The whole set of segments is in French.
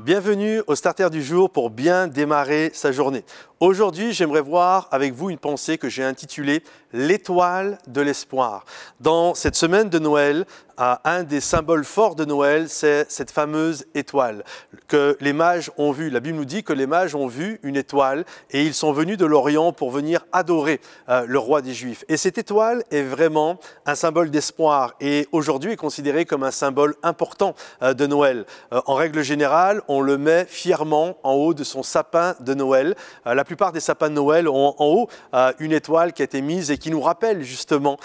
Bienvenue au Starter du jour pour bien démarrer sa journée. Aujourd'hui, j'aimerais voir avec vous une pensée que j'ai intitulée « L'étoile de l'espoir ». Dans cette semaine de Noël, un des symboles forts de Noël, c'est cette fameuse étoile que les mages ont vue. La Bible nous dit que les mages ont vu une étoile et ils sont venus de l'Orient pour venir adorer le roi des Juifs. Et cette étoile est vraiment un symbole d'espoir et aujourd'hui est considérée comme un symbole important de Noël. En règle générale, on le met fièrement en haut de son sapin de Noël. La plupart des sapins de Noël ont en haut une étoile qui a été mise et qui nous rappelle justement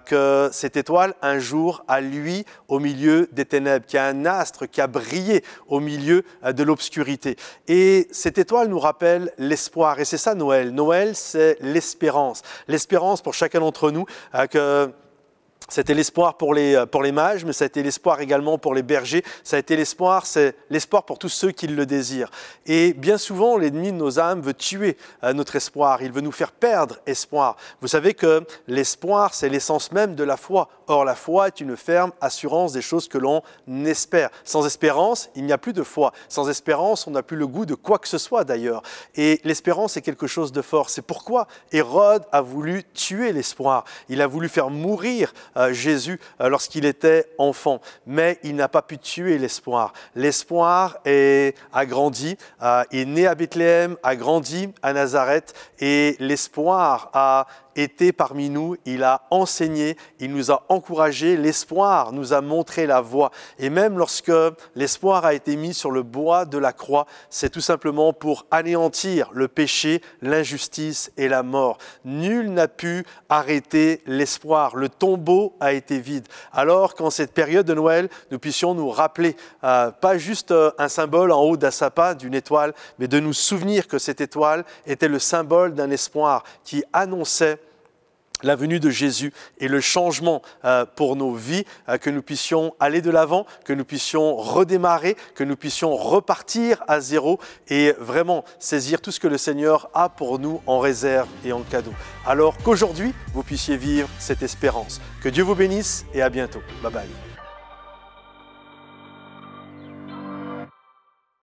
que cette étoile, un jour, a lui au milieu des ténèbres, qu'il y a un astre qui a brillé au milieu de l'obscurité. Et cette étoile nous rappelle l'espoir. Et c'est ça Noël. Noël, c'est l'espérance. L'espérance pour chacun d'entre nous que... C'était l'espoir pour les mages, mais ça a été l'espoir également pour les bergers. Ça a été l'espoir, c'est l'espoir pour tous ceux qui le désirent. Et bien souvent, l'ennemi de nos âmes veut tuer notre espoir. Il veut nous faire perdre espoir. Vous savez que l'espoir, c'est l'essence même de la foi. Or, la foi est une ferme assurance des choses que l'on espère. Sans espérance, il n'y a plus de foi. Sans espérance, on n'a plus le goût de quoi que ce soit d'ailleurs. Et l'espérance est quelque chose de fort. C'est pourquoi Hérode a voulu tuer l'espoir. Il a voulu faire mourir Jésus lorsqu'il était enfant, mais il n'a pas pu tuer l'espoir. L'espoir a grandi, est né à Bethléem, a grandi à Nazareth et l'espoir a été parmi nous, il a enseigné, il nous a encouragés, l'espoir nous a montré la voie. Et même lorsque l'espoir a été mis sur le bois de la croix, c'est tout simplement pour anéantir le péché, l'injustice et la mort. Nul n'a pu arrêter l'espoir. Le tombeau a été vide. Alors qu'en cette période de Noël, nous puissions nous rappeler, pas juste un symbole en haut d'un sapin, d'une étoile, mais de nous souvenir que cette étoile était le symbole d'un espoir qui annonçait la venue de Jésus et le changement pour nos vies, que nous puissions aller de l'avant, que nous puissions redémarrer, que nous puissions repartir à zéro et vraiment saisir tout ce que le Seigneur a pour nous en réserve et en cadeau. Alors qu'aujourd'hui, vous puissiez vivre cette espérance. Que Dieu vous bénisse et à bientôt. Bye bye.